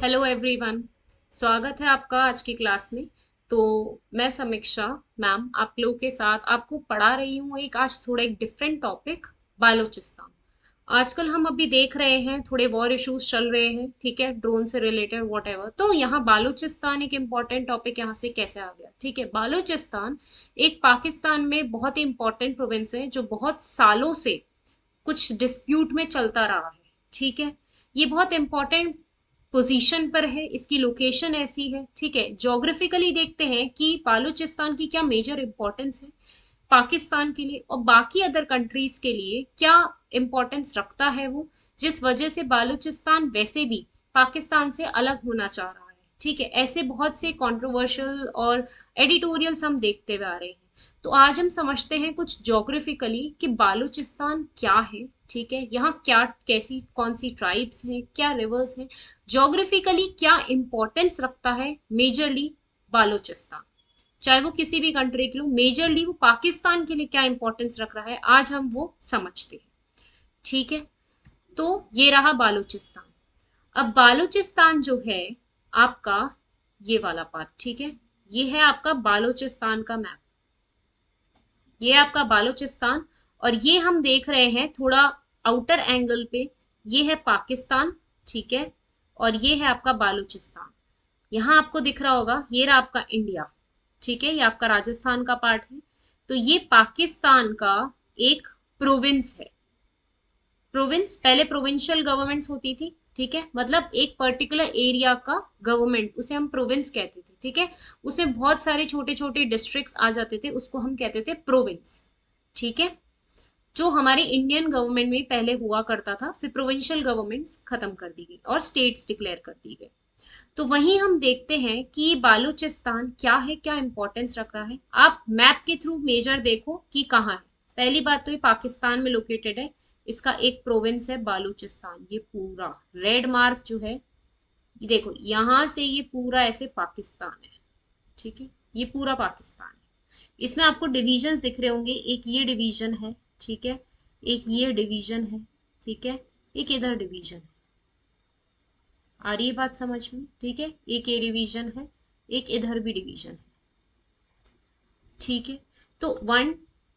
Hello everyone. स्वागत है आपका आज की क्लास में। तो मैं समीक्षा मैम आप लोगों के साथ आपको पढ़ा रही हूँ एक आज थोड़ा एक डिफरेंट टॉपिक, बालूचिस्तान। आजकल हम अभी देख रहे हैं थोड़े वॉर इश्यूज चल रहे हैं, ठीक है, ड्रोन से रिलेटेड वॉट एवर। तो यहाँ बालूचिस्तान एक इम्पॉर्टेंट टॉपिक यहाँ से कैसे आ गया, ठीक है। बालूचिस्तान एक पाकिस्तान में बहुत ही इंपॉर्टेंट प्रोविंस है जो बहुत सालों से कुछ डिस्प्यूट में चलता रहा है, ठीक है। ये बहुत इंपॉर्टेंट पोजीशन पर है, इसकी लोकेशन ऐसी है, ठीक है। ज्योग्राफिकली देखते हैं कि बालूचिस्तान की क्या मेजर इंपॉर्टेंस है पाकिस्तान के लिए और बाकी अदर कंट्रीज के लिए क्या इंपॉर्टेंस रखता है वो, जिस वजह से बालूचिस्तान वैसे भी पाकिस्तान से अलग होना चाह रहा है, ठीक है। ऐसे बहुत से कंट्रोवर्शियल और एडिटोरियल्स हम देखते हुए आ रहे हैं। तो आज हम समझते हैं कुछ ज्योग्राफिकली कि बालूचिस्तान क्या है, ठीक है। यहाँ क्या कैसी कौन सी ट्राइब्स हैं, क्या रिवर्स हैं, ज्योग्राफिकली क्या इंपॉर्टेंस रखता है मेजरली बालूचिस्तान, चाहे वो किसी भी कंट्री के लिए, मेजरली वो पाकिस्तान के लिए क्या इंपॉर्टेंस रख रहा है, आज हम वो समझते हैं, ठीक है। तो ये रहा बालूचिस्तान। अब बालूचिस्तान जो है आपका, ये वाला पार्ट, ठीक है, ये है आपका बालूचिस्तान का मैप। ये आपका बालूचिस्तान और ये हम देख रहे हैं थोड़ा आउटर एंगल पे, ये है पाकिस्तान, ठीक है। और ये है आपका बालूचिस्तान। यहाँ आपको दिख रहा होगा ये रहा आपका इंडिया, ठीक है, ये आपका राजस्थान का पार्ट है। तो ये पाकिस्तान का एक प्रोविंस है। प्रोविंस पहले प्रोविंशियल गवर्नमेंट्स होती थी, ठीक है, मतलब एक पर्टिकुलर एरिया का गवर्नमेंट, उसे हम प्रोविंस कहते थे, ठीक है। उसमें बहुत सारे छोटे छोटे डिस्ट्रिक्ट्स आ जाते थे, उसको हम कहते थे प्रोविंस, ठीक है। जो हमारी इंडियन गवर्नमेंट में पहले हुआ करता था, फिर प्रोविंशियल गवर्नमेंट्स खत्म कर दी गई और स्टेट्स डिक्लेयर कर दी गई। तो वहीं हम देखते हैं कि ये बालूचिस्तान क्या है, क्या इंपॉर्टेंस रख रहा है। आप मैप के थ्रू मेजर देखो कि कहाँ है। पहली बात तो ये पाकिस्तान में लोकेटेड है, इसका एक प्रोविंस है बालूचिस्तान। ये पूरा रेड मार्क जो है, ये देखो यहाँ से ये पूरा ऐसे पाकिस्तान है, ठीक है, ये पूरा पाकिस्तान है। इसमें आपको डिविजन्स दिख रहे होंगे, एक ये डिवीजन है, ठीक है, एक ये डिवीजन है, ठीक है, एक इधर डिवीजन है। आ रही है बात समझ में, ठीक है। एक ये डिवीजन है, एक इधर भी डिवीजन है, ठीक है। तो 1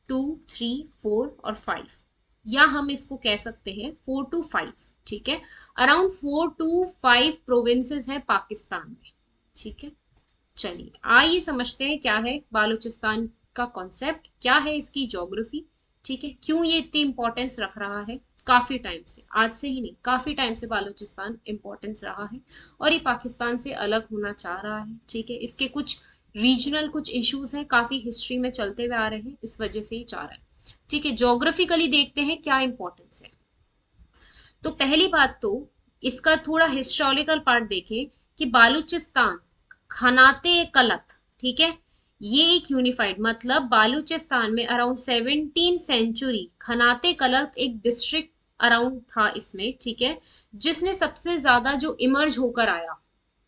2 3 4 और 5, या हम इसको कह सकते हैं 4 to 5, ठीक है। अराउंड 4 to 5 प्रोविंसेस है पाकिस्तान में, ठीक है। चलिए आइए समझते हैं क्या है बालूचिस्तान का कॉन्सेप्ट, क्या है इसकी ज्योग्राफी, ठीक है, क्यों ये इतनी इंपॉर्टेंस रख रहा है। काफी टाइम से, आज से ही नहीं, काफी टाइम से बालूचिस्तान इंपॉर्टेंस रहा है और ये पाकिस्तान से अलग होना चाह रहा है, ठीक है। इसके कुछ रीजनल कुछ इश्यूज हैं, काफी हिस्ट्री में चलते हुए आ रहे हैं, इस वजह से ही चाह रहा है, ठीक है। ज्योग्राफिकली देखते हैं क्या इंपॉर्टेंस है। तो पहली बात तो इसका थोड़ा हिस्टोरिकल पार्ट देखें कि बालूचिस्तान खनाते कलत, ठीक है, ये एक यूनिफाइड, मतलब बालूचिस्तान में अराउंड 17th century खनाते कलत एक डिस्ट्रिक्ट अराउंड था इसमें, ठीक है, जिसने सबसे ज्यादा जो इमर्ज होकर आया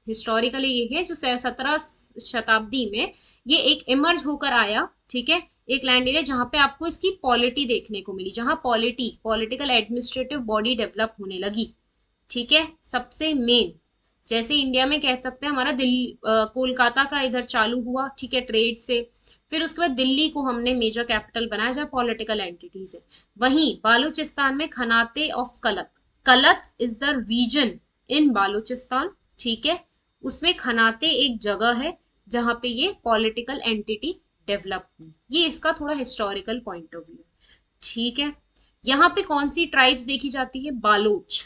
हिस्टोरिकली, ये है जो 17th शताब्दी में ये एक इमर्ज होकर आया, ठीक है। एक लैंड एरिया जहां पे आपको इसकी पॉलिटी देखने को मिली, जहां पॉलिटिकल एडमिनिस्ट्रेटिव बॉडी डेवलप होने लगी, ठीक है। सबसे मेन, जैसे इंडिया में कह सकते हैं हमारा दिल्ली कोलकाता का इधर चालू हुआ, ठीक है, ट्रेड से। फिर उसके बाद दिल्ली को हमने मेजर कैपिटल बनाया जहाँ पॉलिटिकल एंटिटीज है। वहीं बालूचिस्तान में खनाते ऑफ कलत, कलत इज द रीजन इन बालूचिस्तान, ठीक है। उसमें खनाते एक जगह है जहां पे ये पॉलिटिकल एंटिटी डेवलप हुई। ये इसका थोड़ा हिस्टोरिकल पॉइंट ऑफ व्यू है, ठीक है। यहाँ पे कौन सी ट्राइब्स देखी जाती है, बालोच,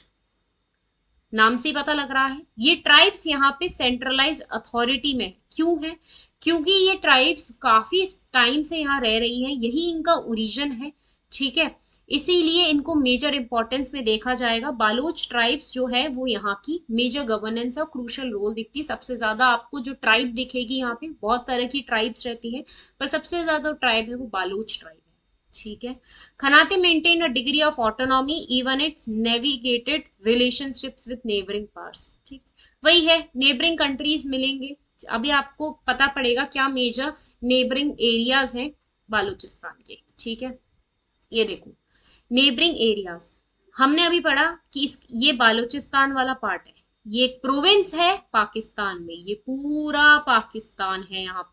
नाम से ही पता लग रहा है। ये ट्राइब्स यहाँ पे सेंट्रलाइज अथॉरिटी में क्यों है, क्योंकि ये ट्राइब्स काफी टाइम से यहाँ रह रही हैं, यही इनका ओरिजिन है, ठीक है। इसीलिए इनको मेजर इंपॉर्टेंस में देखा जाएगा। बालोच ट्राइब्स जो है वो यहाँ की मेजर गवर्नेंस और क्रूशल रोल दिखती है। सबसे ज्यादा आपको जो ट्राइब दिखेगी यहाँ पे, बहुत तरह की ट्राइब्स रहती है, पर सबसे ज्यादा ट्राइब है वो बालोच ट्राइब है, ठीक है। Khanate maintain a degree of autonomy even it's navigated relationships with neighbouring parts, ठीक, वही है, नेबरिंग कंट्रीज मिलेंगे। अभी आपको पता पड़ेगा क्या मेजर नेबरिंग एरियाज हैं बालूचिस्तान के, ठीक है। ये देखो नेबरिंग एरियाज, हमने अभी पढ़ा कि ये बालूचिस्तान वाला पार्ट है, ये एक प्रोविंस है पाकिस्तान में, ये पूरा पाकिस्तान है यहाँ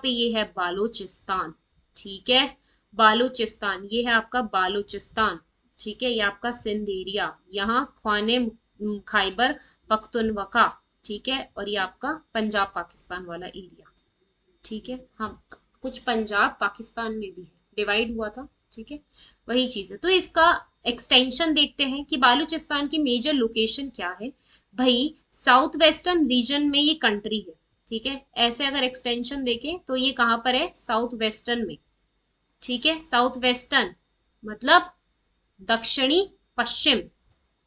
पे ये है बालूचिस्तान। ठीक है, बालूचिस्तान ये है आपका बालूचिस्तान। ठीक है, ये आपका सिंध एरिया, यहाँ ख्वाने खैबर पख्तूनख्वा। ठीक है, और ये आपका पंजाब पाकिस्तान वाला एरिया। ठीक है, हम कुछ पंजाब पाकिस्तान में भी है, डिवाइड हुआ था। ठीक है, वही चीज है। तो इसका एक्सटेंशन देखते हैं कि बालूचिस्तान की मेजर लोकेशन क्या है। भाई साउथ वेस्टर्न रीजन में ये कंट्री है। ठीक है, ऐसे अगर एक्सटेंशन देखें तो ये कहाँ पर है, साउथ वेस्टर्न में। ठीक है, साउथ वेस्टर्न मतलब दक्षिणी पश्चिम।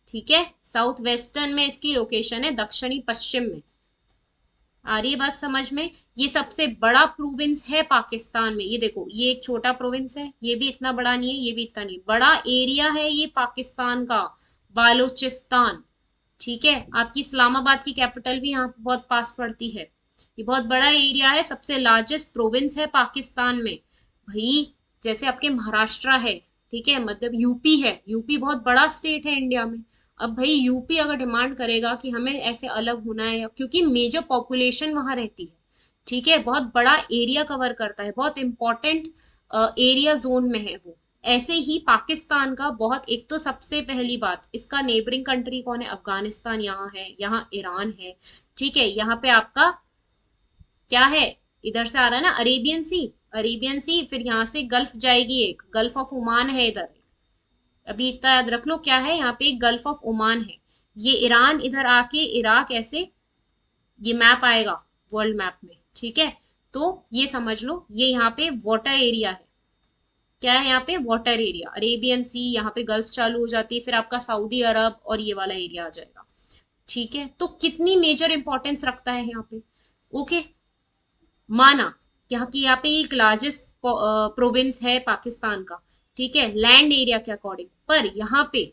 ठीक है, साउथ वेस्टर्न में इसकी लोकेशन है, दक्षिणी पश्चिम में। आ रही है बात समझ में। ये सबसे बड़ा प्रोविंस है पाकिस्तान में। ये देखो, ये एक छोटा प्रोविंस है, ये भी इतना बड़ा नहीं है, ये भी इतना नहीं, बड़ा एरिया है ये पाकिस्तान का, बालूचिस्तान। ठीक है, आपकी इस्लामाबाद की कैपिटल भी यहाँ बहुत पास पड़ती है। ये बहुत बड़ा एरिया है, सबसे लार्जेस्ट प्रोविंस है पाकिस्तान में। भाई जैसे आपके महाराष्ट्र है, ठीक है, मतलब यूपी है, यूपी बहुत बड़ा स्टेट है इंडिया में। अब भाई यूपी अगर डिमांड करेगा कि हमें ऐसे अलग होना है, क्योंकि मेजर पॉपुलेशन वहां रहती है। ठीक है, बहुत बड़ा एरिया कवर करता है, बहुत इंपॉर्टेंट एरिया जोन में है वो। ऐसे ही पाकिस्तान का बहुत, एक तो सबसे पहली बात, इसका नेबरिंग कंट्री कौन है, अफगानिस्तान यहाँ है, यहाँ ईरान है। ठीक है, यहाँ पे आपका क्या है, इधर से आ रहा है ना अरेबियन सी, अरेबियन सी, फिर यहाँ से गल्फ जाएगी, एक गल्फ ऑफ ओमान है इधर। अभी इतना याद रख लो क्या है, यहाँ पे एक गल्फ ऑफ ओमान है। ये ईरान इधर आके इराक, ऐसे ये मैप आएगा वर्ल्ड मैप में। ठीक है, तो ये समझ लो ये यहाँ पे वाटर एरिया है। क्या है यहाँ पे, वाटर एरिया, अरेबियन सी, यहाँ पे गल्फ चालू हो जाती है, फिर आपका सऊदी अरब और ये वाला एरिया आ जाएगा। ठीक है, तो कितनी मेजर इंपॉर्टेंस रखता है यहाँ पे। ओके, माना यहाँ की, यहाँ पे एक लार्जेस्ट प्रोविंस है पाकिस्तान का। ठीक है, लैंड एरिया के अकॉर्डिंग, पर यहाँ पे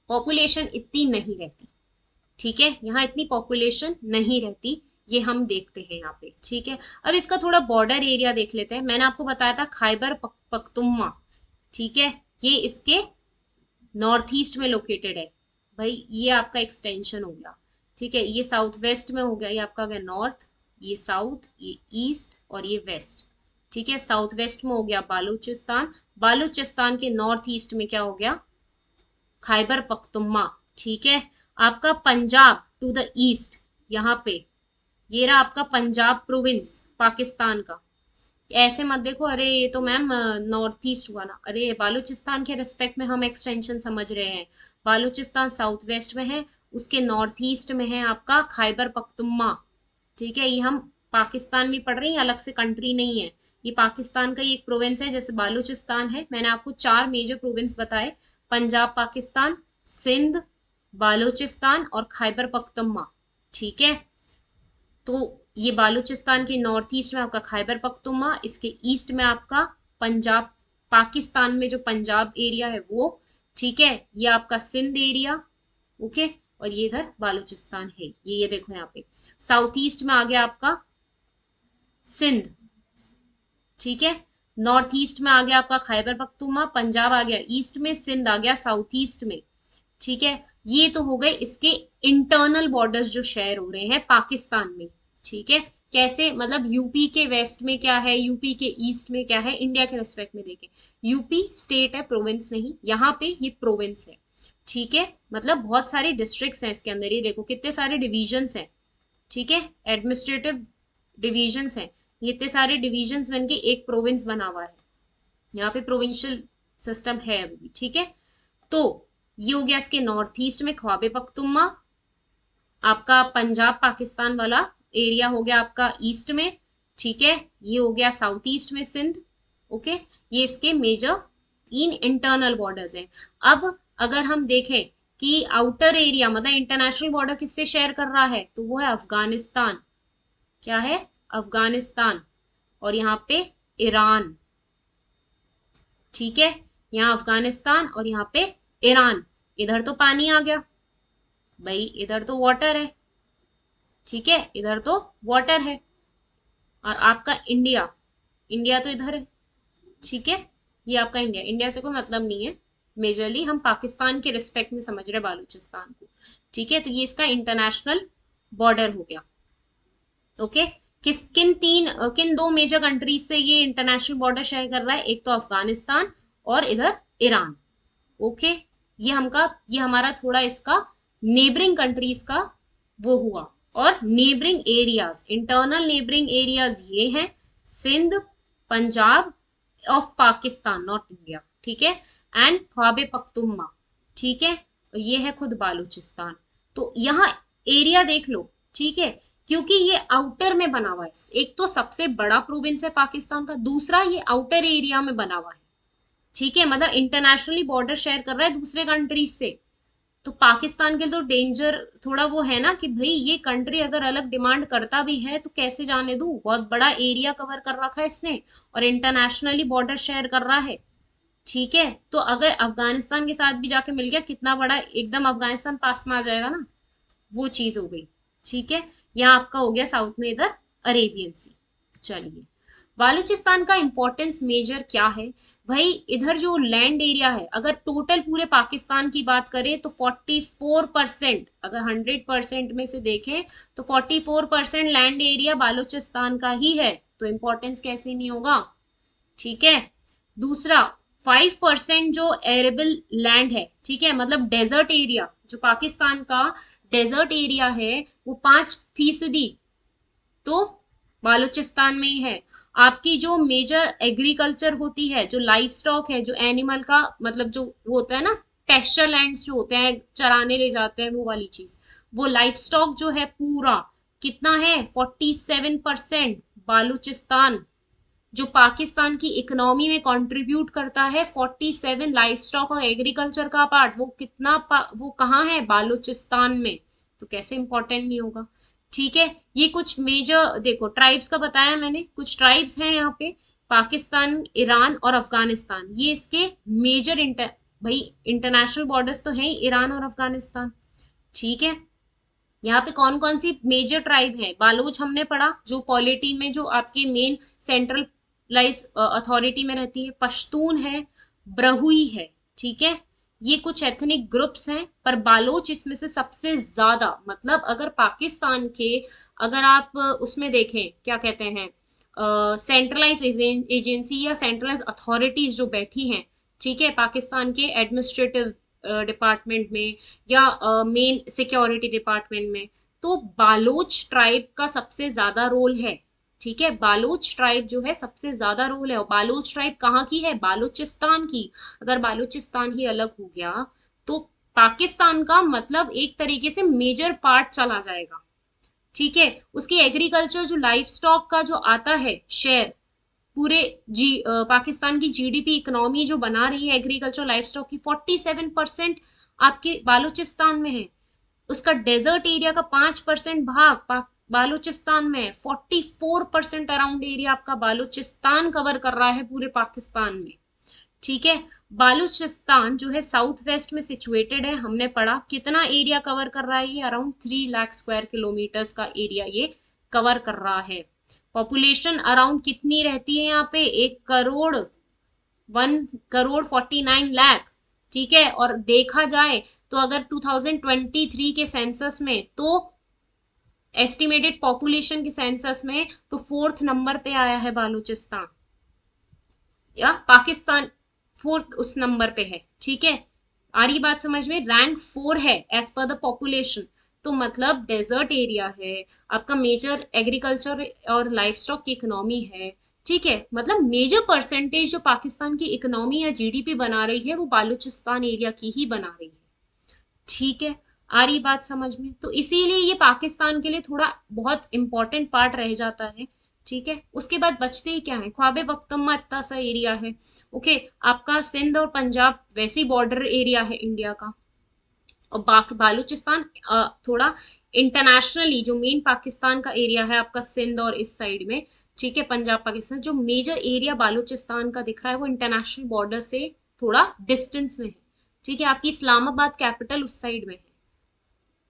पॉपुलेशन इतनी नहीं रहती। ठीक है, यहाँ इतनी पॉपुलेशन नहीं रहती, ये हम देखते हैं यहाँ पे। ठीक है, अब इसका थोड़ा बॉर्डर एरिया देख लेते हैं। मैंने आपको बताया था खैबर पख्तूनख्वा। ठीक है, ये इसके नॉर्थ ईस्ट में लोकेटेड है। भाई ये आपका एक्सटेंशन हो गया। ठीक है, ये साउथ वेस्ट में हो गया, ये आपका गया नॉर्थ, ये साउथ, ये ईस्ट और ये वेस्ट। ठीक है, साउथ वेस्ट में हो गया बालूचिस्तान, बालूचिस्तान के नॉर्थ ईस्ट में क्या हो गया, खैबर पख्तूनख्वा। ठीक है, आपका पंजाब टू द ईस्ट, यहाँ पे ये रहा आपका पंजाब प्रोविंस पाकिस्तान का। ऐसे मत देखो, अरे ये तो मैम नॉर्थ ईस्ट हुआ ना, अरे बालूचिस्तान के रिस्पेक्ट में हम एक्सटेंशन समझ रहे हैं। बालूचिस्तान साउथ वेस्ट में है, उसके नॉर्थ ईस्ट में है आपका खैबर पख्तूनख्वा। ठीक है, ये हम पाकिस्तान में पढ़ रहे हैं, अलग से कंट्री नहीं है। ये पाकिस्तान का ही एक प्रोविंस है, जैसे बालूचिस्तान है। मैंने आपको चार मेजर प्रोविंस बताए, पंजाब पाकिस्तान, सिंध, बालूचिस्तान और खैबर पख्तूनख्वा। ठीक है, तो ये बालूचिस्तान के नॉर्थ ईस्ट में आपका खैबर पख्तूनख्वा, इसके ईस्ट में आपका पंजाब, पाकिस्तान में जो पंजाब एरिया है वो। ठीक है, ये आपका सिंध एरिया। ओके, और ये इधर बालूचिस्तान है, ये देखो यहाँ पे साउथ ईस्ट में आ गया आपका सिंध। ठीक है, नॉर्थ ईस्ट में आ गया आपका खैबर पख्तूनख्वा, पंजाब आ गया ईस्ट में, सिंध आ गया साउथ ईस्ट में। ठीक है, ये तो हो गए इसके इंटरनल बॉर्डर्स जो शेयर हो रहे हैं पाकिस्तान में। ठीक है, कैसे, मतलब यूपी के वेस्ट में क्या है, यूपी के ईस्ट में क्या है, इंडिया के रेस्पेक्ट में देखें। यूपी स्टेट है, प्रोविंस नहीं, यहाँ पे ये प्रोविंस है। ठीक है, मतलब बहुत सारे डिस्ट्रिक्ट्स हैं इसके अंदर, ये देखो कितने सारे डिविजन्स हैं। ठीक है, एडमिनिस्ट्रेटिव डिविजन्स हैं, ये इतने सारे डिविजन्स बन के एक प्रोविंस बना हुआ है। यहाँ पे प्रोविंशियल सिस्टम है अभी भी। ठीक है, तो ये हो गया इसके नॉर्थ ईस्ट में ख्वाबे पख्तूनख्वा, आपका पंजाब पाकिस्तान वाला एरिया हो गया आपका ईस्ट में। ठीक है, ये हो गया साउथ ईस्ट में सिंध। ओके, ये इसके मेजर तीन इंटरनल बॉर्डर्स हैं। अब अगर हम देखें कि आउटर एरिया, मतलब इंटरनेशनल बॉर्डर किससे शेयर कर रहा है, तो वो है अफगानिस्तान। क्या है, अफगानिस्तान, और यहाँ पे ईरान। ठीक है, यहाँ अफगानिस्तान और यहाँ पे ईरान। इधर तो पानी आ गया भाई, इधर तो वाटर है। ठीक है, इधर तो वाटर है, और आपका इंडिया, इंडिया तो इधर है। ठीक है, ये आपका इंडिया, इंडिया से कोई मतलब नहीं है, मेजरली हम पाकिस्तान के रिस्पेक्ट में समझ रहे हैं बालूचिस्तान को। ठीक है, तो ये इसका इंटरनेशनल बॉर्डर हो गया। ओके, किन दो मेजर कंट्रीज से ये इंटरनेशनल बॉर्डर शेयर कर रहा है? एक तो अफगानिस्तान और इधर ईरान। ओके, ये हमारा थोड़ा इसका नेबरिंग कंट्रीज का वो हुआ। और neighbouring areas, internal neighbouring areas ये हैं Sindh, Punjab of Pakistan, not India, ठीक है, एंड ख्वाबे पख्तूनख्वा, ठीक है, और ये है खुद बालूचिस्तान। तो यहाँ एरिया देख लो, ठीक है, क्योंकि ये आउटर में बना हुआ है। एक तो सबसे बड़ा प्रोविंस है पाकिस्तान का, दूसरा ये आउटर एरिया में बना हुआ है, ठीक है, मतलब इंटरनेशनली बॉर्डर शेयर कर रहा है दूसरे कंट्रीज से। तो पाकिस्तान के लिए तो डेंजर थोड़ा वो है ना कि भाई ये कंट्री अगर अलग डिमांड करता भी है तो कैसे जाने दूं, बहुत बड़ा एरिया कवर कर रखा है इसने और इंटरनेशनली बॉर्डर शेयर कर रहा है, ठीक है। तो अगर अफगानिस्तान के साथ भी जाके मिल गया, कितना बड़ा, एकदम अफगानिस्तान पास में आ जाएगा ना, वो चीज हो गई, ठीक है। यहाँ आपका हो गया साउथ में इधर अरेबियन सी। चलिए, बालूचिस्तान का इंपॉर्टेंस मेजर क्या है? भाई इधर जो लैंड एरिया है, अगर टोटल पूरे पाकिस्तान की बात करें तो 44%, अगर 100% में से देखें तो 44% लैंड एरिया बालूचिस्तान का ही है, तो इंपॉर्टेंस कैसे नहीं होगा, ठीक है। दूसरा, 5% जो एरेबल लैंड है, ठीक है, मतलब डेजर्ट एरिया, जो पाकिस्तान का डेजर्ट एरिया है वो 5% तो बालूचिस्तान में ही है। आपकी जो मेजर एग्रीकल्चर होती है, जो लाइफ स्टॉक है, जो एनिमल का मतलब जो होता है ना, पेस्चर लैंड्स जो होते हैं, चराने ले जाते हैं, वो वाली चीज, वो लाइफ स्टॉक जो है पूरा कितना है, 47%। बालूचिस्तान जो पाकिस्तान की इकोनॉमी में कंट्रीब्यूट करता है, 47 लाइफ स्टॉक और एग्रीकल्चर का पार्ट, वो वो कहाँ है, बालूचिस्तान में। तो कैसे इंपॉर्टेंट नहीं होगा, ठीक है। ये कुछ मेजर देखो ट्राइब्स का बताया मैंने, कुछ ट्राइब्स हैं यहाँ पे, पाकिस्तान, ईरान और अफगानिस्तान, ये इसके मेजर भाई इंटरनेशनल बॉर्डर्स तो हैं ईरान और अफगानिस्तान, ठीक है। यहाँ पे कौन कौन सी मेजर ट्राइब है? बालूच हमने पढ़ा, जो पॉलिटी में जो आपके मेन सेंट्रलाइज अथॉरिटी में रहती है, पश्तून है, ब्रहुई है, ठीक है। ये कुछ एथनिक ग्रुप्स हैं, पर बालोच इसमें से सबसे ज्यादा, मतलब अगर पाकिस्तान के, अगर आप उसमें देखें क्या कहते हैं, सेंट्रलाइज एजेंसी या सेंट्रलाइज अथॉरिटीज जो बैठी हैं, ठीक है, पाकिस्तान के एडमिनिस्ट्रेटिव डिपार्टमेंट में या मेन सिक्योरिटी डिपार्टमेंट में, तो बालोच ट्राइब का सबसे ज्यादा रोल है, ठीक है। बालोच ट्राइब जो है सबसे ज्यादा रोल है, और बालोच ट्राइब कहाँ की है, बालूचिस्तान की। अगर बालूचिस्तान ही अलग हो गया तो पाकिस्तान का मतलब एक तरीके से मेजर पार्ट चला जाएगा, ठीक है। उसकी एग्रीकल्चर जो लाइफ स्टॉक का जो आता है शेयर, पूरे पाकिस्तान की जीडीपी इकोनॉमी जो बना रही है एग्रीकल्चर लाइफ स्टॉक की, 47% आपके बालूचिस्तान में है। उसका डेजर्ट एरिया का 5% भाग बालूचिस्तान में है। 44% अराउंड एरिया आपका बालूचिस्तान कवर कर रहा है पूरे पाकिस्तान में, ठीक है। बालूचिस्तान जो है साउथ वेस्ट में सिचुएटेड है, हमने पढ़ा कितना एरिया कवर कर रहा है, ये अराउंड 3 लाख स्क्वायर किलोमीटर्स का एरिया ये कवर कर रहा है। पॉपुलेशन अराउंड कितनी रहती है यहाँ पे, 1 करोड़ 49 लाख, ठीक है। और देखा जाए तो अगर 2023 के सेंसस में, तो एस्टिमेटेड पॉपुलेशन के सेंसस में तो 4th नंबर पे आया है बालूचिस्तान, या पाकिस्तान 4th उस नंबर पे है, ठीक है। आ रही बात समझ में, रैंक 4 है एज पर द पॉपुलेशन। तो मतलब डेजर्ट एरिया है आपका, मेजर एग्रीकल्चर और लाइफ स्टॉक की इकोनॉमी है, ठीक है। मतलब मेजर परसेंटेज जो पाकिस्तान की इकोनॉमी या जीडीपी बना रही है वो बालूचिस्तान एरिया की ही बना रही है, ठीक है। आ रही बात समझ में, तो इसीलिए ये पाकिस्तान के लिए थोड़ा बहुत इंपॉर्टेंट पार्ट रह जाता है, ठीक है। उसके बाद बचते ही क्या है, ख्वाबे पख्तूनख्वा इतना सा एरिया है, ओके। आपका सिंध और पंजाब वैसी बॉर्डर एरिया है इंडिया का, और बाकी बालूचिस्तान थोड़ा इंटरनेशनली जो मेन पाकिस्तान का एरिया है आपका सिंध और इस साइड में, ठीक है, पंजाब पाकिस्तान, जो मेजर एरिया बालूचिस्तान का दिख रहा है वो इंटरनेशनल बॉर्डर से थोड़ा डिस्टेंस में है, ठीक है। आपकी इस्लामाबाद कैपिटल उस साइड में है।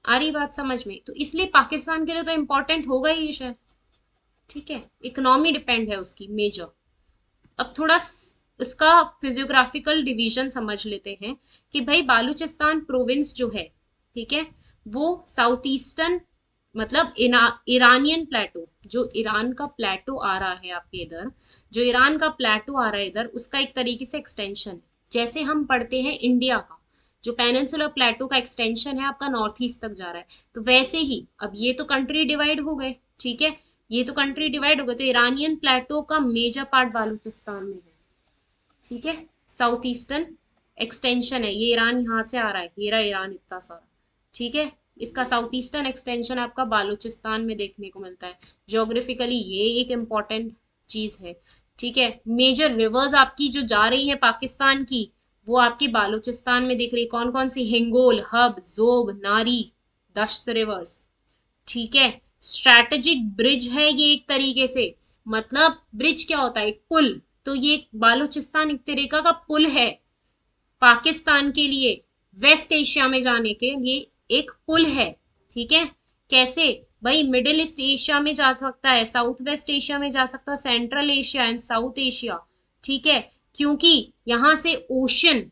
आ रही बात समझ में, तो इसलिए पाकिस्तान के लिए तो इम्पोर्टेंट होगा ही ये शहर, ठीक है। इकोनॉमी डिपेंड है उसकी मेजर। अब थोड़ा इसका फिजियोग्राफिकल डिवीजन समझ लेते हैं कि भाई बालूचिस्तान प्रोविंस जो है, ठीक है, वो साउथ ईस्टर्न मतलब ईरानियन प्लेटो, जो ईरान का प्लेटो आ रहा है आपके इधर, जो ईरान का प्लेटो आ रहा है इधर, उसका एक तरीके से एक्सटेंशन है। जैसे हम पढ़ते हैं इंडिया का जो पेनिनसुलर प्लेटो का एक्सटेंशन है आपका नॉर्थ ईस्ट तक जा रहा है, तो वैसे ही अब ये तो कंट्री डिवाइड हो गए, ठीक है, ये तो कंट्री डिवाइड हो गए, तो ईरानियन प्लेटो का मेजर पार्ट बालूचिस्तान में है, ठीक है। साउथ ईस्टर्न एक्सटेंशन है, ये ईरान यहाँ से आ रहा है, ये रहा ईरान इतना सारा, ठीक है। इसका साउथ ईस्टर्न एक्सटेंशन आपका बालूचिस्तान में देखने को मिलता है। ज्योग्राफिकली ये एक इम्पॉर्टेंट चीज है, ठीक है। मेजर रिवर्स आपकी जो जा रही है पाकिस्तान की, वो आपकी बालूचिस्तान में दिख रही है। कौन कौन सी? हिंगोल, हब, जोब, नारी, दश्त रिवर्स, ठीक है। स्ट्रैटेजिक ब्रिज है ये एक तरीके से, मतलब ब्रिज क्या होता है? एक पुल। तो ये बालूचिस्तान एक तरीका का पुल है पाकिस्तान के लिए, वेस्ट एशिया में जाने के लिए एक पुल है, ठीक है। कैसे भाई? मिडिल ईस्ट एशिया में जा सकता है, साउथ वेस्ट एशिया में जा सकता है, central Asia and south Asia, ठीक है। क्योंकि यहाँ से ओशन,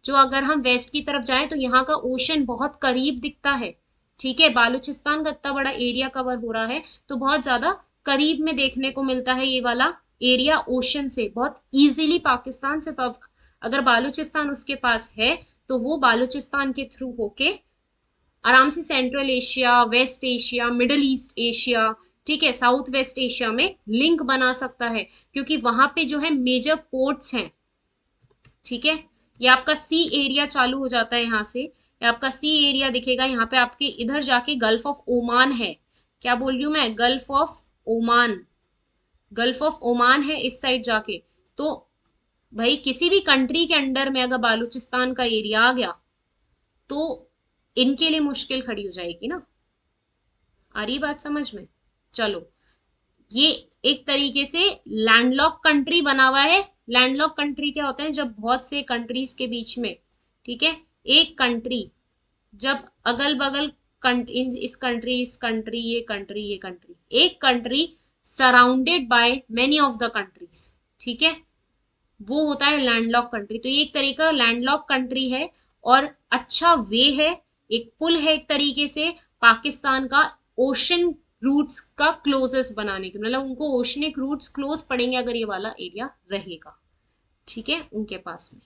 जो अगर हम वेस्ट की तरफ जाएं तो यहाँ का ओशन बहुत करीब दिखता है, ठीक है। बालूचिस्तान का इतना बड़ा एरिया कवर हो रहा है, तो बहुत ज्यादा करीब में देखने को मिलता है ये वाला एरिया ओशन से, बहुत इजीली पाकिस्तान से। अगर बालूचिस्तान उसके पास है तो वो बालूचिस्तान के थ्रू होके आराम से Central Asia, West Asia, Middle East Asia, ठीक है, साउथ वेस्ट एशिया में लिंक बना सकता है, क्योंकि वहां पे जो है मेजर पोर्ट्स हैं, ठीक है। ये आपका सी एरिया चालू हो जाता है यहाँ से, ये आपका सी एरिया दिखेगा यहाँ पे, आपके इधर जाके गल्फ ऑफ ओमान है। क्या बोल रही हूँ मैं? Gulf of Oman, gulf of Oman है इस साइड जाके। तो भाई किसी भी कंट्री के अंडर में अगर बालूचिस्तान का एरिया आ गया तो इनके लिए मुश्किल खड़ी हो जाएगी ना। आ रही बात समझ में? चलो, ये एक तरीके से लैंडलॉक कंट्री बना हुआ है। लैंडलॉक कंट्री क्या होता है? जब बहुत से कंट्रीज के बीच में, ठीक है, एक कंट्री जब अगल बगल इस कंट्री, इस कंट्री, ये कंट्री, ये कंट्री, एक country surrounded by many of the countries, ठीक है, वो होता है लैंडलॉक कंट्री। तो ये एक तरीका लैंडलॉक कंट्री है और अच्छा वे है, एक पुल है एक तरीके से पाकिस्तान का ओशन रूट्स का क्लोजेस्ट बनाने के, मतलब उनको ओशनिक रूट्स क्लोज पड़ेंगे अगर ये वाला एरिया रहेगा, ठीक है, उनके पास में।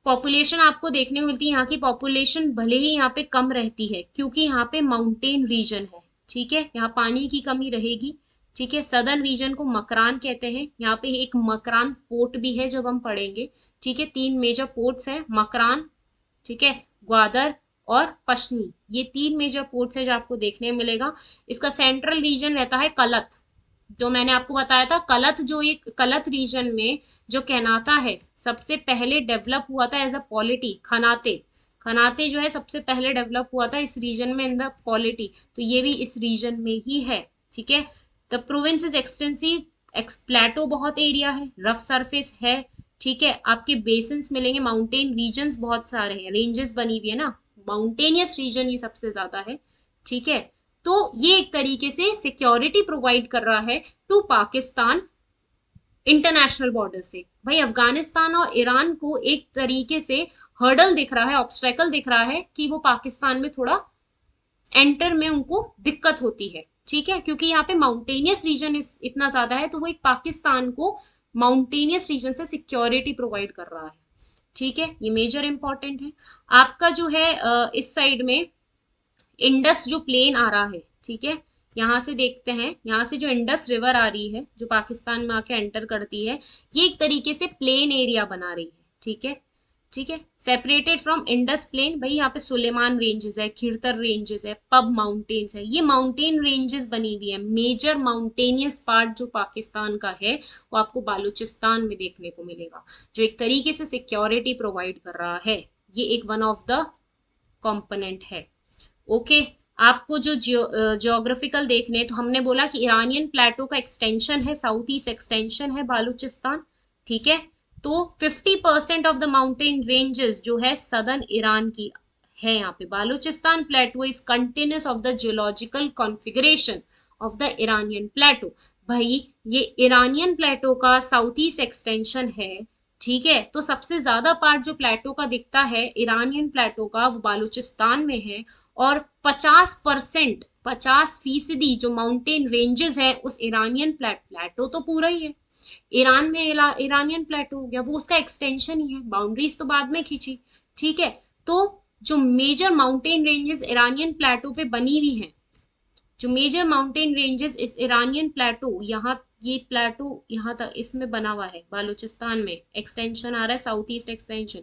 पॉपुलेशन आपको देखने को मिलती है, यहाँ की पॉपुलेशन भले ही यहाँ पे कम रहती है क्योंकि यहाँ पे माउंटेन रीजन है, ठीक है, यहाँ पानी की कमी रहेगी, ठीक है। सदर्न रीजन को मकरान कहते हैं, यहाँ पे एक मकरान पोर्ट भी है जब हम पढ़ेंगे, ठीक है। 3 मेजर पोर्ट्स हैं, मकरान, ठीक है, ग्वादर और पश्चिमी, ये 3 मेजर पोर्ट्स है जो आपको देखने में मिलेगा। इसका सेंट्रल रीजन रहता है कलत, जो मैंने आपको बताया था, कलत, जो एक कलत रीजन में जो कहनाता है सबसे पहले डेवलप हुआ था एज अ पॉलिटी, खनाते, खनाते जो है सबसे पहले डेवलप हुआ था इस रीजन में इन द पॉलिटी, तो ये भी इस रीजन में ही है, ठीक है। द प्रोविंस इज एक्सटेंसिव, प्लेटो बहुत एरिया है, रफ सरफेस है, ठीक है। आपके बेसिन्स मिलेंगे, माउंटेन रीजन्स बहुत सारे हैं, रेंजेस बनी हुई है ना, माउंटेनियस रीजन ये सबसे ज्यादा है, ठीक है। तो ये एक तरीके से सिक्योरिटी प्रोवाइड कर रहा है टू पाकिस्तान इंटरनेशनल बॉर्डर से। भाई अफगानिस्तान और ईरान को एक तरीके से हर्डल दिख रहा है, ऑब्स्टेकल दिख रहा है कि वो पाकिस्तान में थोड़ा एंटर में उनको दिक्कत होती है, ठीक है, क्योंकि यहाँ पे माउंटेनियस रीजन इतना ज्यादा है, तो वो एक पाकिस्तान को माउंटेनियस रीजन से सिक्योरिटी प्रोवाइड कर रहा है, ठीक है। ये मेजर इंपॉर्टेंट है। आपका जो है इस साइड में इंडस जो प्लेन आ रहा है, ठीक है, यहाँ से देखते हैं, यहाँ से जो इंडस रिवर आ रही है जो पाकिस्तान में आके एंटर करती है, ये एक तरीके से प्लेन एरिया बना रही है, ठीक है, ठीक है, सेपरेटेड फ्रॉम इंडस प्लेन। भाई यहाँ पे सुलेमान रेंजेस है, खिरतर रेंजेस है, पब माउंटेन्स है, ये माउंटेन रेंजेस बनी हुई है। मेजर माउंटेनियस पार्ट जो पाकिस्तान का है वो आपको बालूचिस्तान में देखने को मिलेगा, जो एक तरीके से सिक्योरिटी प्रोवाइड कर रहा है। ये एक वन ऑफ द कॉम्पोनेंट है, ओके। आपको जो ज्योग्राफिकल देखने, तो हमने बोला कि ईरानियन प्लेटो का एक्सटेंशन है, साउथ ईस्ट एक्सटेंशन है बालूचिस्तान, ठीक है। तो 50% ऑफ द माउंटेन रेंजेस जो है सदर्न ईरान की है। यहाँ पे Balochistan plateau is continuous of the geological configuration of the Iranian plateau. भाई ये ईरानियन प्लेटो का साउथ ईस्ट एक्सटेंशन है, ठीक है, तो सबसे ज्यादा पार्ट जो प्लेटो का दिखता है ईरानियन प्लेटो का, वो बालूचिस्तान में है। और 50%, 50% जो माउंटेन रेंजेस है उस ईरानियन प्लेटो तो पूरा ही है, ईरान में ईरानियन प्लेटो हो गया, वो उसका एक्सटेंशन ही है, बाउंड्रीज तो बाद में खींची। ठीक है, तो जो मेजर माउंटेन रेंजेस ईरानियन प्लेटो पे बनी हुई हैं, जो मेजर माउंटेन रेंजेस इस ईरानियन प्लेटो, यहाँ ये प्लेटो यहाँ तक इसमें बना हुआ है, बालूचिस्तान में एक्सटेंशन आ रहा है, साउथ ईस्ट एक्सटेंशन।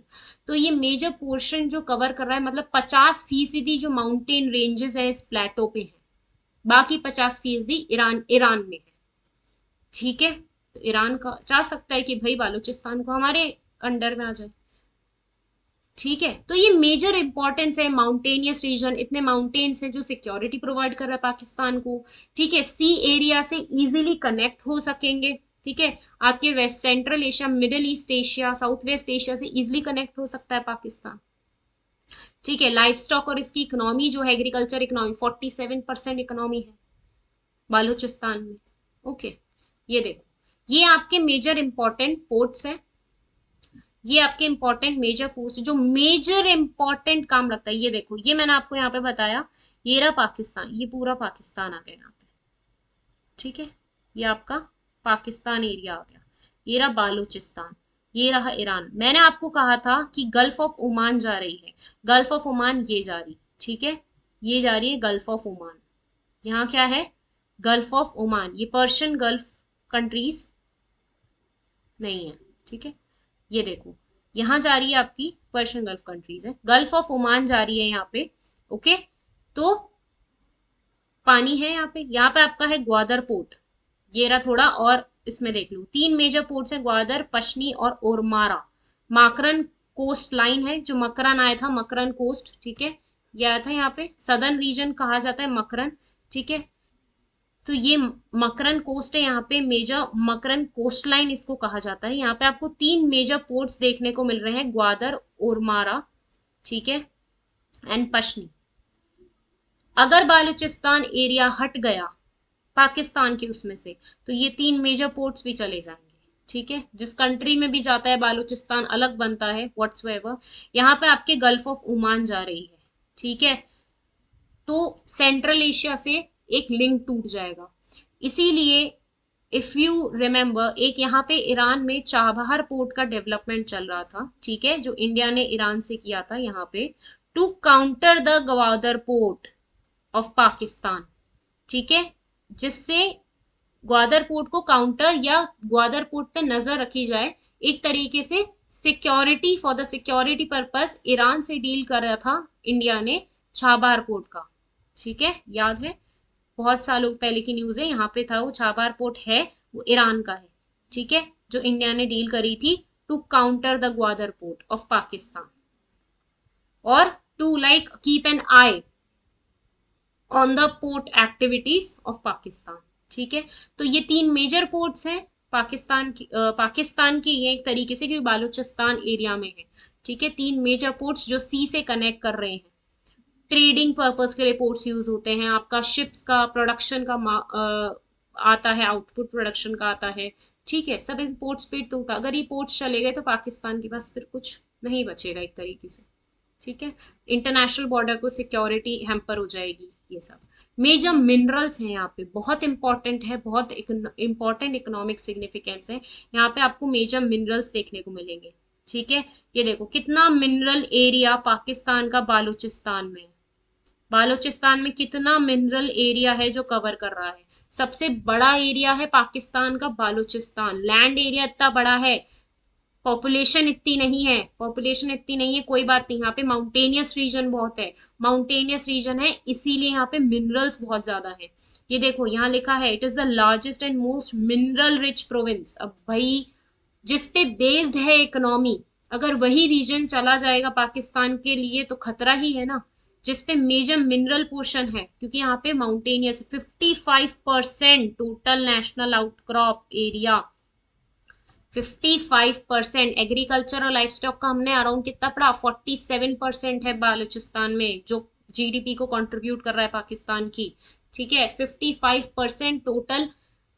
तो ये मेजर पोर्शन जो कवर कर रहा है, मतलब 50% जो माउंटेन रेंजेस है इस प्लेटो पे है, बाकी 50% ईरान ईरान में है। ठीक है, तो ईरान का चाह सकता है कि भाई बालूचिस्तान को हमारे अंडर में आ जाए। ठीक है, तो ये मेजर इंपॉर्टेंस है, माउंटेनियस रीजन, इतने माउंटेन्स हैं जो सिक्योरिटी प्रोवाइड कर रहा है पाकिस्तान को। ठीक है, सी एरिया से इजीली कनेक्ट हो सकेंगे। ठीक है, आपके West Central Asia, Middle East Asia, South West Asia से इजीली कनेक्ट हो सकता है पाकिस्तान। ठीक है, लाइफ स्टॉक और इसकी इकोनॉमी जो है, एग्रीकल्चर इकोनॉमी, 47% इकोनॉमी है बालूचिस्तान में। ओके, ये देखो, ये आपके मेजर इंपॉर्टेंट पोर्ट्स हैं, ये आपके इंपॉर्टेंट मेजर पोस्ट जो मेजर इंपॉर्टेंट काम रखता है। ये देखो, ये मैंने आपको यहाँ पे बताया, ये रहा पाकिस्तान, ये पूरा पाकिस्तान आ गया यहाँ पे। ठीक है, ये आपका पाकिस्तान एरिया आ गया, ये रहा बालूचिस्तान, ये रहा ईरान। मैंने आपको कहा था कि गल्फ ऑफ ओमान जा रही है, गल्फ ऑफ ओमान ये जा रही। ठीक है, ये जा रही है गल्फ ऑफ ओमान, यहाँ क्या है, गल्फ ऑफ ओमान, ये पर्शियन गल्फ कंट्रीज नहीं है। ठीक है, ये देखो, यहाँ जा रही है आपकी पर्शियन गल्फ कंट्रीज है, गल्फ ऑफ ओमान जा रही है यहाँ पे। ओके, तो पानी है यहाँ पे आपका है ग्वादर पोर्ट, ये रहा थोड़ा, और इसमें देख लो 3 मेजर पोर्ट्स हैं, ग्वादर, पशनी और ओरमारा। माकरन कोस्ट लाइन है, जो मकरन आया था, मकरन कोस्ट। ठीक है, ये आया था यहाँ पे, सदर्न रीजन कहा जाता है मकरन। ठीक है, तो ये मकरन कोस्ट है, यहाँ पे मेजर मकरन कोस्ट लाइन इसको कहा जाता है। यहाँ पे आपको 3 मेजर पोर्ट्स देखने को मिल रहे हैं, ग्वादर, ओरमारा, ठीक है, एंड पशनी। अगर बालूचिस्तान एरिया हट गया पाकिस्तान के उसमें से, तो ये 3 मेजर पोर्ट्स भी चले जाएंगे। ठीक है, जिस कंट्री में भी जाता है बालूचिस्तान अलग बनता है व्हाट्सएवर। यहाँ पे आपके गल्फ ऑफ ओमान जा रही है। ठीक है, तो सेंट्रल एशिया से एक लिंक टूट जाएगा। इसीलिए इफ यू रिमेम्बर, एक यहाँ पे ईरान में चाबहार पोर्ट का डेवलपमेंट चल रहा था। ठीक है, जो इंडिया ने ईरान से किया था यहाँ पे, to counter the Gwadar port of Pakistan. ठीक है, जिससे ग्वादर पोर्ट को काउंटर या ग्वादर पोर्ट पे नजर रखी जाए, एक तरीके से security, for the security purpose Iran से डील कर रहा था इंडिया ने छाबार पोर्ट का। ठीक है, याद है, बहुत सालों पहले की न्यूज है, यहाँ पे था वो, छाबार पोर्ट है वो ईरान का है। ठीक है, जो इंडिया ने डील करी थी to counter the Gwadar port of Pakistan, और to like keep an eye on the port activities of Pakistan. ठीक है, तो ये 3 मेजर पोर्ट्स हैं पाकिस्तान की, ये एक तरीके से, क्योंकि बालूचिस्तान एरिया में है। ठीक है, 3 मेजर पोर्ट्स जो सी से कनेक्ट कर रहे हैं, ट्रेडिंग पर्पस के लिए पोर्ट्स यूज होते हैं, आपका शिप्स का प्रोडक्शन का आता है, आउटपुट प्रोडक्शन का आता है। ठीक है, सब इन पोर्ट्स पे, तो अगर ये पोर्ट्स चले गए तो पाकिस्तान के पास फिर कुछ नहीं बचेगा एक तरीके से। ठीक है, इंटरनेशनल बॉर्डर को सिक्योरिटी हैम्पर हो जाएगी। ये सब मेजर मिनरल्स हैं यहाँ पे, बहुत इंपॉर्टेंट है, बहुत इंपॉर्टेंट इकोनॉमिक सिग्निफिकेंस है। यहाँ पे आपको मेजर मिनरल्स देखने को मिलेंगे। ठीक है, ये देखो कितना मिनरल एरिया पाकिस्तान का बालूचिस्तान में, बालूचिस्तान में कितना मिनरल एरिया है जो कवर कर रहा है। सबसे बड़ा एरिया है पाकिस्तान का बालूचिस्तान, लैंड एरिया इतना बड़ा है, पॉपुलेशन इतनी नहीं है, पॉपुलेशन इतनी नहीं है, कोई बात नहीं, यहाँ पे माउंटेनियस रीजन बहुत है, माउंटेनियस रीजन है इसीलिए यहाँ पे मिनरल्स बहुत ज्यादा है। ये देखो यहाँ लिखा है, it is the largest and most mineral rich province. अब भाई जिस पे बेस्ड है इकोनॉमी, अगर वही रीजन चला जाएगा पाकिस्तान के लिए तो खतरा ही है ना, जिस पे मेजर मिनरल पोर्शन है, क्योंकि यहाँ पे mountainous 55% total national outcrop area, 55%। Agriculture और लाइफ स्टॉक का हमने अराउंड कितना पढ़ा, 47% है बालूचिस्तान में, जो जीडीपी को कंट्रीब्यूट कर रहा है पाकिस्तान की। ठीक है, 55% टोटल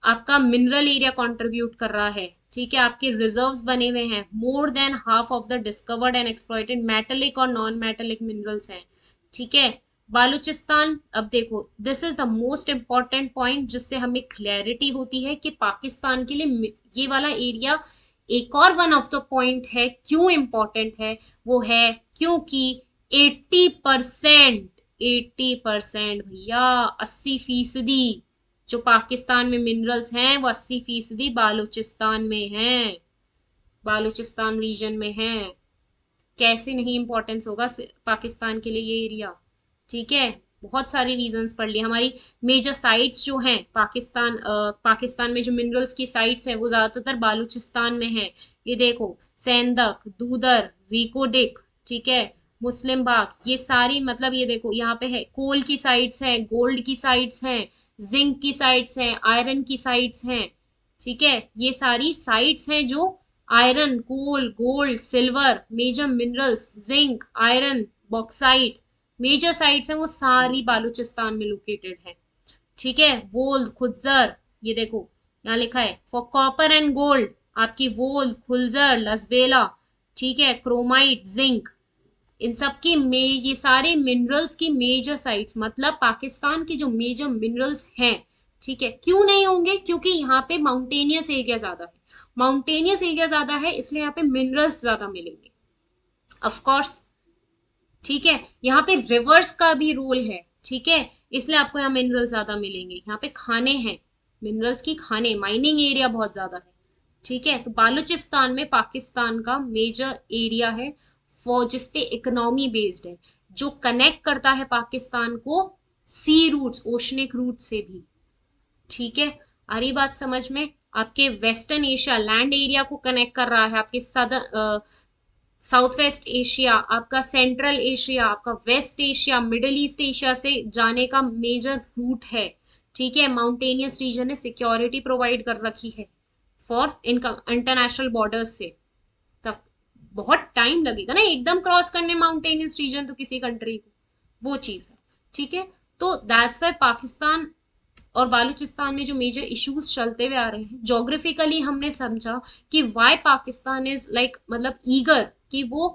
आपका मिनरल एरिया कंट्रीब्यूट कर रहा है। ठीक है, आपके रिजर्व्स बने हुए हैं, more than half of the discovered and exploited metallic और नॉन मेटेलिक मिनरल्स हैं। ठीक है, बालूचिस्तान, अब देखो this is the most important point जिससे हमें क्लैरिटी होती है कि पाकिस्तान के लिए ये वाला एरिया, एक और वन ऑफ द पॉइंट है क्यों इंपॉर्टेंट है, वो है क्योंकि 80%, 80% भैया, 80% जो पाकिस्तान में मिनरल्स हैं वो 80% बालूचिस्तान में हैं, बालूचिस्तान रीजन में हैं। कैसे नहीं इंपॉर्टेंस होगा पाकिस्तान के लिए ये एरिया। ठीक है, बहुत सारी रीजंस पढ़ लिए। हमारी मेजर साइट्स जो हैं पाकिस्तान, पाकिस्तान में जो मिनरल्स की साइट्स हैं वो ज्यादातर बालूचिस्तान में है। ये देखो, सेंदक, दूदर, रिकोडिक, ठीक है, मुस्लिम बाग, ये सारी, मतलब ये देखो यहाँ पे है कोल की साइट्स हैं, गोल्ड की साइट्स हैं, जिंक की साइट्स हैं, आयरन की साइट्स हैं। ठीक है, ये सारी साइट्स हैं जो iron, coal, gold, silver, major minerals, zinc, iron, bauxite, major sites हैं वो सारी बालूचिस्तान में लोकेटेड है। ठीक है, वोल्ड, खुदजर, ये देखो यहाँ लिखा है फॉर कॉपर एंड गोल्ड, आपकी वोल्ड, खुलजर, लसबेला, ठीक है, क्रोमाइट, जिंक, इन सब की ये सारे मिनरल्स की मेजर साइट्स, मतलब पाकिस्तान के जो मेजर मिनरल्स हैं। ठीक है, क्यों नहीं होंगे, क्योंकि यहाँ पे माउंटेनियस एरिया ज्यादा है, माउंटेनियस एरिया ज्यादा है इसलिए यहाँ पे मिनरल्स ज्यादा मिलेंगे, ऑफ कोर्स। ठीक है, यहाँ पे रिवर्स का भी रोल है, ठीक है, इसलिए आपको यहाँ मिनरल ज्यादा मिलेंगे, यहाँ पे खाने हैं, मिनरल्स की खाने, माइनिंग एरिया बहुत ज्यादा है। ठीक है, तो बालूचिस्तान में पाकिस्तान का मेजर एरिया है फॉर, जिसपे इकोनॉमी बेस्ड है, जो कनेक्ट करता है पाकिस्तान को सी रूट्स, ओशनिक रूट से भी। ठीक है, आ रही बात समझ में? आपके वेस्टर्न एशिया लैंड एरिया को कनेक्ट कर रहा है, आपके सदर्न, साउथ वेस्ट एशिया, आपका सेंट्रल एशिया, आपका West Asia, Middle East Asia से जाने का मेजर रूट है। ठीक है, माउंटेनियस रीजन ने सिक्योरिटी प्रोवाइड कर रखी है फॉर इनका इंटरनेशनल बॉर्डर्स से। तब बहुत टाइम लगेगा ना एकदम क्रॉस करने माउंटेनियस रीजन तो किसी कंट्री को, वो चीज है। ठीक है, तो दैट्स वाई पाकिस्तान और बालूचिस्तान में जो मेजर इश्यूज चलते हुए आ रहे हैं, जोग्राफिकली हमने समझा कि वाई पाकिस्तान इज लाइक, मतलब ईगर कि वो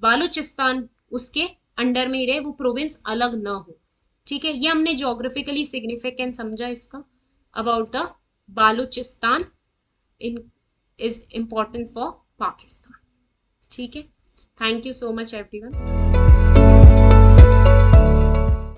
बालूचिस्तान उसके अंडर में ही रहे, वो प्रोविंस अलग ना हो। ठीक है, ये हमने जोग्राफिकली सिग्निफिकेंट समझा इसका, about the Balochistan in its importance for Pakistan. ठीक है, thank you so much everyone.